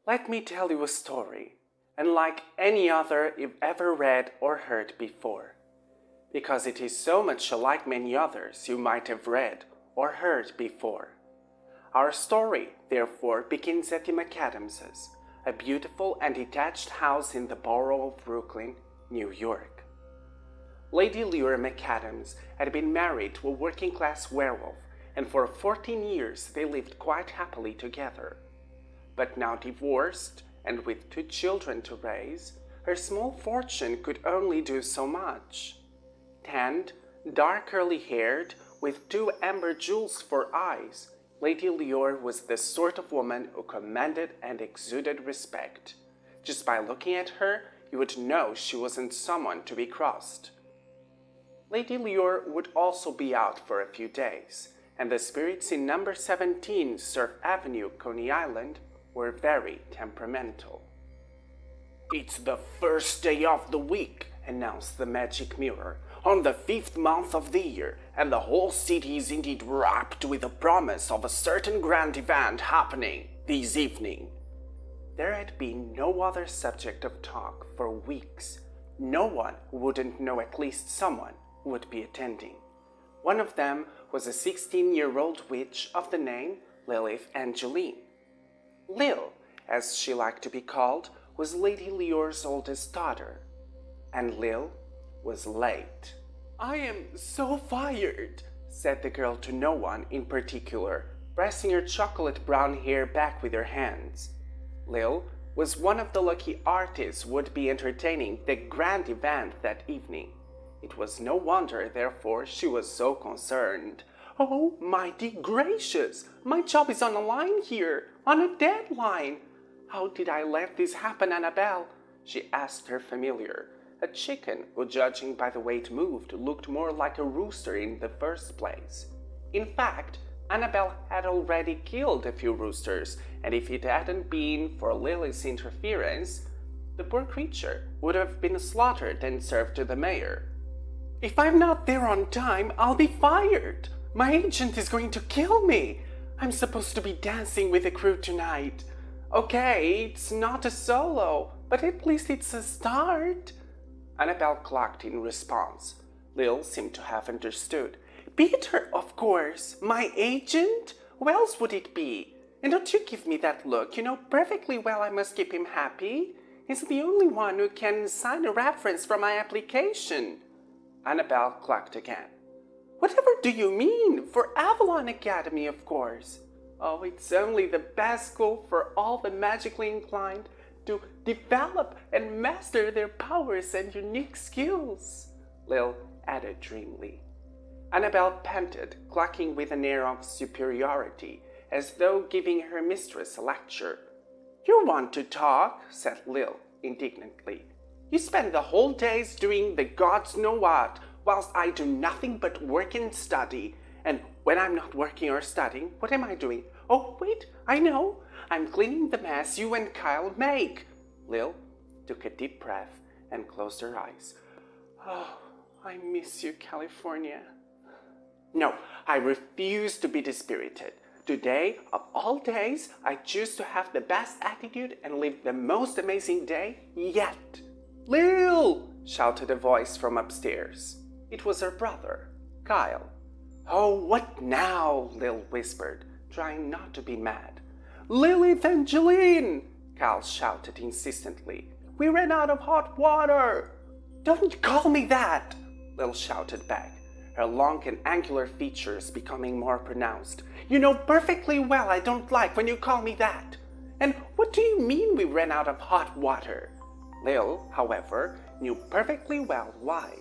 Let me tell you a story, unlike any other you've ever read or heard before, because it is so much unlike many others you might have read or heard before. Our story, therefore, begins at the McAdamses, a beautiful and detached house in the borough of Brooklyn, New York. Lady Leora McAdams had been married to a working-class werewolf, and for 14 years they lived quite happily together. But now divorced, and with 2 children to raise, her small fortune could only do so much. Tanned, dark curly-haired, with 2 amber jewels for eyes, Lady Leora was the sort of woman who commanded and exuded respect. Just by looking at her, you would know she wasn't someone to be crossed. Lady Leora would also be out for a few days, and the spirits in number 17 Surf Avenue, Coney Island, were very temperamental. "It's the first day of the week," announced the magic mirror, "on the 5th month of the year, and the whole city is indeed wrapped with the promise of a certain grand event happening this evening." There had been no other subject of talk for weeks. No one who wouldn't know at least someone would be attending. One of them was a 16-year-old witch of the name Lilith-Angeline. Lil, as she liked to be called, was Lady Leora's oldest daughter, and Lil was late. "I am so fired," said the girl to no one in particular, pressing her chocolate brown hair back with her hands. Lil was one of the lucky artists who would be entertaining the grand event that evening. It was no wonder, therefore, she was so concerned. "Oh, mighty gracious! My job is on a line here, on a deadline! How did I let this happen, Annabelle?" she asked her familiar, a chicken who, judging by the way it moved, looked more like a rooster in the first place. In fact, Annabelle had already killed a few roosters, and if it hadn't been for Lily's interference, the poor creature would have been slaughtered and served to the mayor. "If I'm not there on time, I'll be fired! My agent is going to kill me! I'm supposed to be dancing with the crew tonight. Okay, it's not a solo, but at least it's a start." Annabelle clucked in response. Lil seemed to have understood. "Peter, of course! My agent? Who else would it be? And don't you give me that look. You know perfectly well I must keep him happy. He's the only one who can sign a reference from my application." Annabelle clucked again. "Whatever do you mean? For Avalon Academy, of course. Oh, it's only the best school for all the magically inclined to develop and master their powers and unique skills," Lil added dreamily. Annabelle panted, clucking with an air of superiority, as though giving her mistress a lecture. "You want to talk?" said Lil indignantly. "You spend the whole days doing the gods know what, whilst I do nothing but work and study. And when I'm not working or studying, what am I doing? Oh, wait, I know. I'm cleaning the mess you and Kyle make." Lil took a deep breath and closed her eyes. "Oh, I miss you, California." "No, I refuse to be dispirited. Today, of all days, I choose to have the best attitude and live the most amazing day yet." "Lil!" shouted a voice from upstairs. It was her brother, Kyle. "Oh, what now?" Lil whispered, trying not to be mad. "Lilith-Angeline!" Kyle shouted insistently. "We ran out of hot water!" "Don't call me that!" Lil shouted back, her long and angular features becoming more pronounced. "You know perfectly well I don't like when you call me that. And what do you mean we ran out of hot water?" Lil, however, knew perfectly well why.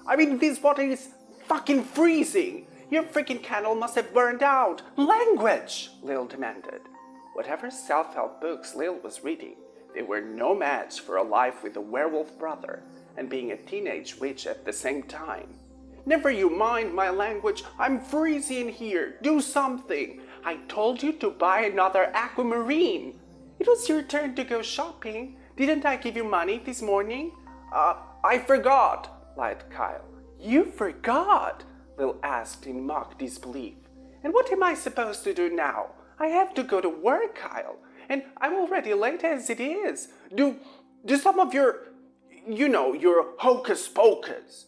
"I mean, this water is fucking freezing! Your freaking candle must have burned out! Language!" Lil demanded. Whatever self-help books Lil was reading, they were no match for a life with a werewolf brother and being a teenage witch at the same time. "Never you mind my language, I'm freezing here, do something! I told you to buy another aquamarine! It was your turn to go shopping. Didn't I give you money this morning?" I forgot," lied Kyle. "You forgot?" Lil asked in mock disbelief. "And what am I supposed to do now? I have to go to work, Kyle. and I'm already late as it is. Do some of your, your hocus pocus.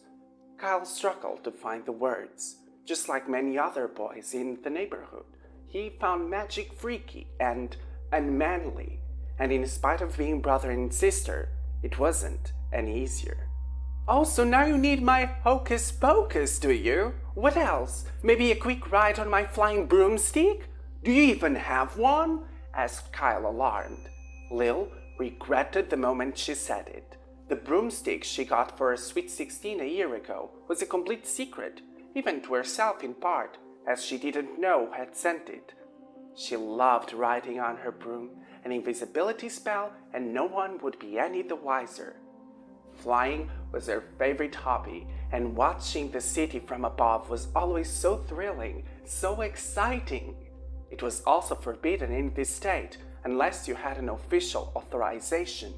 Kyle struggled to find the words. Just like many other boys in the neighborhood, he found magic freaky and unmanly, and in spite of being brother and sister, it wasn't any easier. Oh, so now you need my hocus pocus, do you? What else? Maybe a quick ride on my flying broomstick? Do you even have one? Asked Kyle, alarmed. Lil regretted the moment she said it. The broomstick she got for her sweet 16 a year ago was a complete secret, even to herself in part, as she didn't know who had sent it. She loved riding on her broom, an invisibility spell, and no one would be any the wiser. Flying was her favorite hobby, and watching the city from above was always so thrilling, so exciting. It was also forbidden in this state unless you had an official authorization.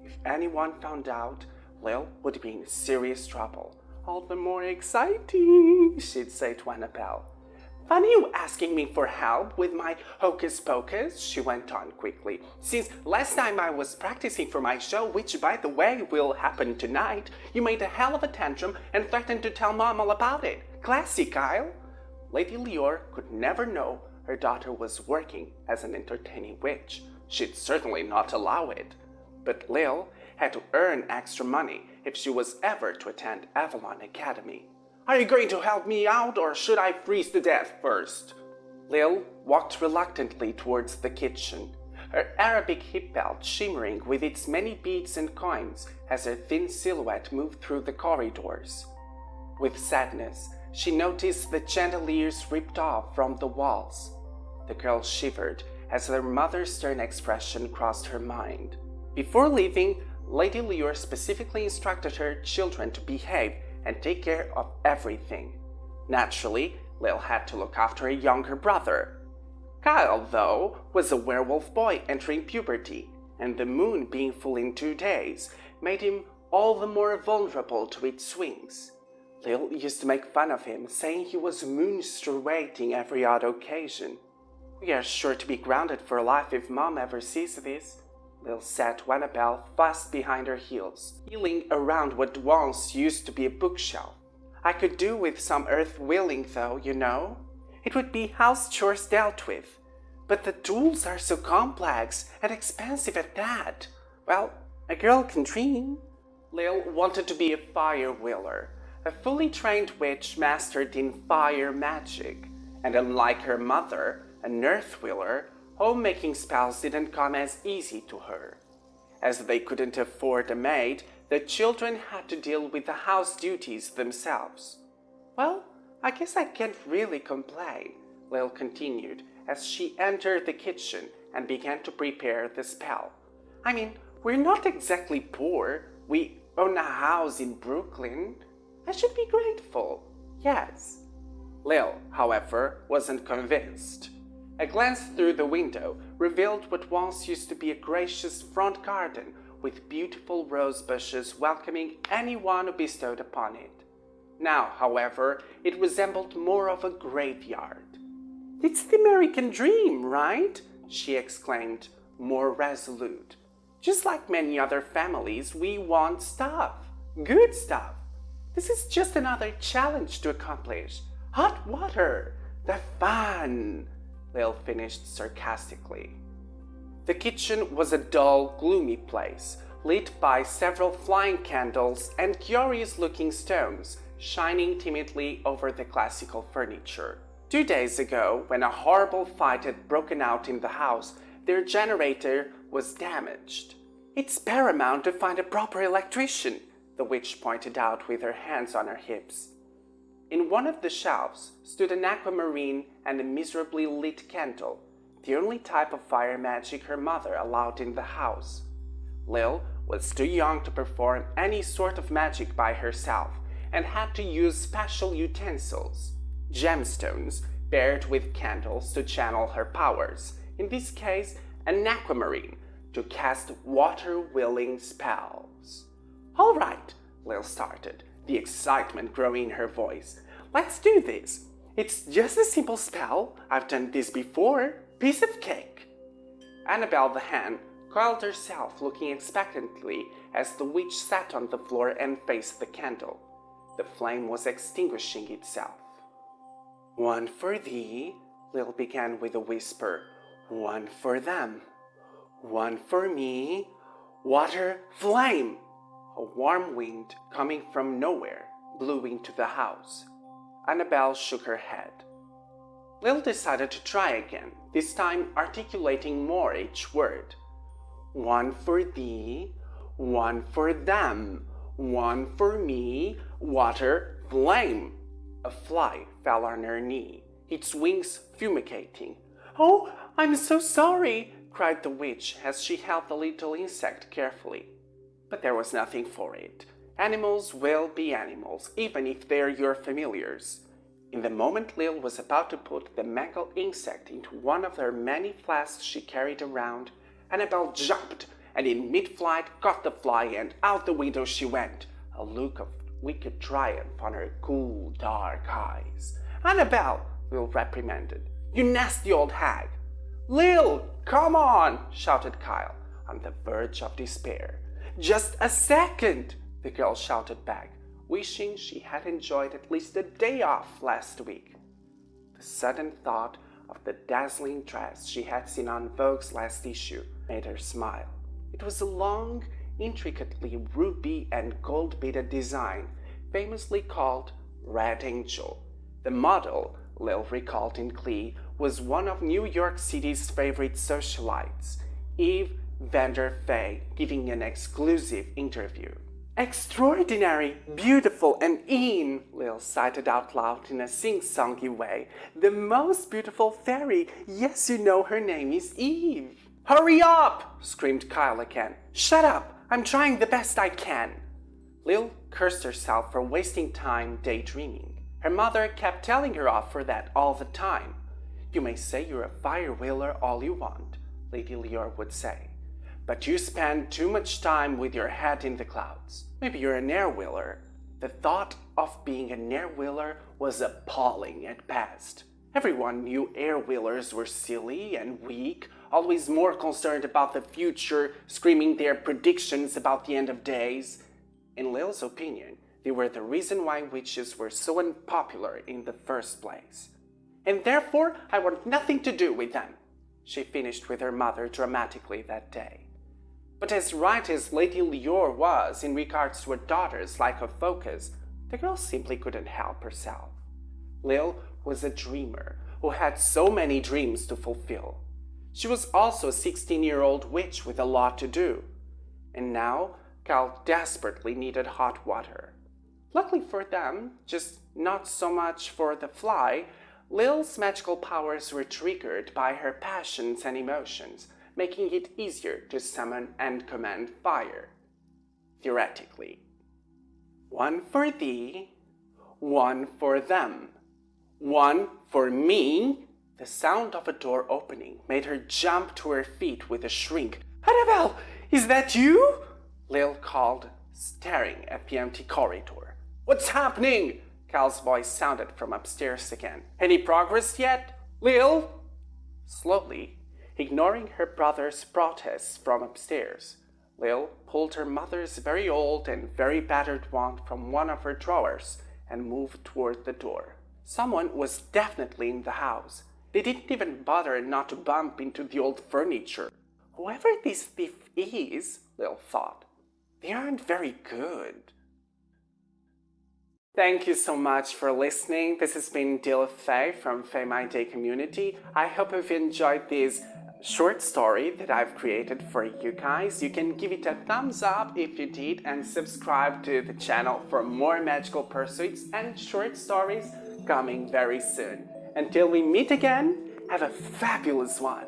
If anyone found out, Lil would be in serious trouble. All the more exciting, she'd say to Annabelle. Funny you asking me for help with my hocus pocus, she went on quickly. Since last time I was practicing for my show, which by the way will happen tonight, you made a hell of a tantrum and threatened to tell Mom all about it. Classy, Kyle. Lady Leor could never know her daughter was working as an entertaining witch. She'd certainly not allow it. But Lil had to earn extra money if she was ever to attend Avalon Academy. Are you going to help me out, or should I freeze to death first? Lil walked reluctantly towards the kitchen, her Arabic hip belt shimmering with its many beads and coins as her thin silhouette moved through the corridors. With sadness, she noticed the chandeliers ripped off from the walls. The girl shivered as her mother's stern expression crossed her mind. Before leaving, Lady Leor specifically instructed her children to behave and take care of everything. Naturally, Lil had to look after a younger brother. Kyle, though, was a werewolf boy entering puberty, and the moon being full in 2 days made him all the more vulnerable to its swings. Lil used to make fun of him, saying he was menstruating every odd occasion. We are sure to be grounded for life if Mom ever sees this, Lil said to Annabelle fast behind her heels, wheeling around what once used to be a bookshelf. I could do with some earth wheeling though, you know. It would be house chores dealt with. But the tools are so complex and expensive at that. Well, a girl can dream. Lil wanted to be a fire wheeler, a fully trained witch mastered in fire magic. And unlike her mother, an earth wheeler, homemaking spells didn't come as easy to her. As they couldn't afford a maid, the children had to deal with the house duties themselves. Well, I guess I can't really complain, Lil continued as she entered the kitchen and began to prepare the spell. I mean, we're not exactly poor. We own a house in Brooklyn. I should be grateful. Yes. Lil, however, wasn't convinced. A glance through the window revealed what once used to be a gracious front garden with beautiful rose bushes welcoming anyone who bestowed upon it. Now, however, it resembled more of a graveyard. It's the American dream, right? She exclaimed, more resolute. Just like many other families, we want stuff. Good stuff. This is just another challenge to accomplish. Hot water. The fun. Lil finished sarcastically. The kitchen was a dull, gloomy place, lit by several flying candles and curious-looking stones shining timidly over the classical furniture. 2 days ago, when a horrible fight had broken out in the house, their generator was damaged. It's paramount to find a proper electrician, the witch pointed out with her hands on her hips. In one of the shelves stood an aquamarine and a miserably lit candle, the only type of fire magic her mother allowed in the house. Lil was too young to perform any sort of magic by herself and had to use special utensils, gemstones paired with candles to channel her powers, in this case an aquamarine, to cast water-wielding spells. All right, Lil started, the excitement growing in her voice. Let's do this. It's just a simple spell. I've done this before. Piece of cake. Annabelle the hen coiled herself, looking expectantly as the witch sat on the floor and faced the candle. The flame was extinguishing itself. "One for thee," Lil began with a whisper. "One for them. One for me. Water, flame!" A warm wind, coming from nowhere, blew into the house. Annabelle shook her head. Lil decided to try again, this time articulating more each word. "One for thee, one for them, one for me, water, flame." A fly fell on her knee, its wings fumigating. "Oh, I'm so sorry," cried the witch as she held the little insect carefully. But there was nothing for it. Animals will be animals, even if they're your familiars. In the moment Lil was about to put the mangled insect into one of her many flasks she carried around, Annabelle jumped and in mid-flight caught the fly and out the window she went, a look of wicked triumph on her cool, dark eyes. "Annabelle!" Lil reprimanded. "You nasty old hag!" "Lil, come on!" shouted Kyle, on the verge of despair. "Just a second!" the girl shouted back, wishing she had enjoyed at least a day off last week. The sudden thought of the dazzling dress she had seen on Vogue's last issue made her smile. It was a long, intricately ruby and gold-beaded design, famously called Red Angel. The model, Lil recalled in glee, was one of New York City's favorite socialites, Eve Vanderfay, giving an exclusive interview. "Extraordinary, beautiful, and Lil cited out loud in a sing-songy way. "The most beautiful fairy. Yes, you know her name is Eve." "Hurry up!" screamed Kyle again. "Shut up! I'm trying the best I can." Lil cursed herself for wasting time daydreaming. Her mother kept telling her off for that all the time. "You may say you're a fire-wheeler all you want," Lady Leor would say, "but you spend too much time with your head in the clouds. Maybe you're an air-wheeler." The thought of being an air-wheeler was appalling at best. Everyone knew air-wheelers were silly and weak, always more concerned about the future, screaming their predictions about the end of days. In Lil's opinion, they were the reason why witches were so unpopular in the first place. "And therefore, I want nothing to do with them," she finished with her mother dramatically that day. But as right as Lady Leor was in regards to her daughter's lack of focus, the girl simply couldn't help herself. Lil was a dreamer who had so many dreams to fulfill. She was also a 16-year-old witch with a lot to do. And now, Cal desperately needed hot water. Luckily for them, just not so much for the fly, Lil's magical powers were triggered by her passions and emotions, making it easier to summon and command fire. Theoretically. "One for thee, one for them, one for me." The sound of a door opening made her jump to her feet with a shriek. "Annabelle, is that you?" Lil called, staring at the empty corridor. "What's happening?" Cal's voice sounded from upstairs again. "Any progress yet, Lil?" Slowly, ignoring her brother's protests from upstairs, Lil pulled her mother's very old and very battered wand from one of her drawers and moved toward the door. Someone was definitely in the house. They didn't even bother not to bump into the old furniture. Whoever this thief is, Lil thought, they aren't very good. Thank you so much for listening. This has been Lilith-Faye from Faye My Day community. I hope you've enjoyed this short story that I've created for you guys. You can give it a thumbs up if you did and subscribe to the channel for more magical pursuits and short stories coming very soon. Until we meet again, have a fabulous one.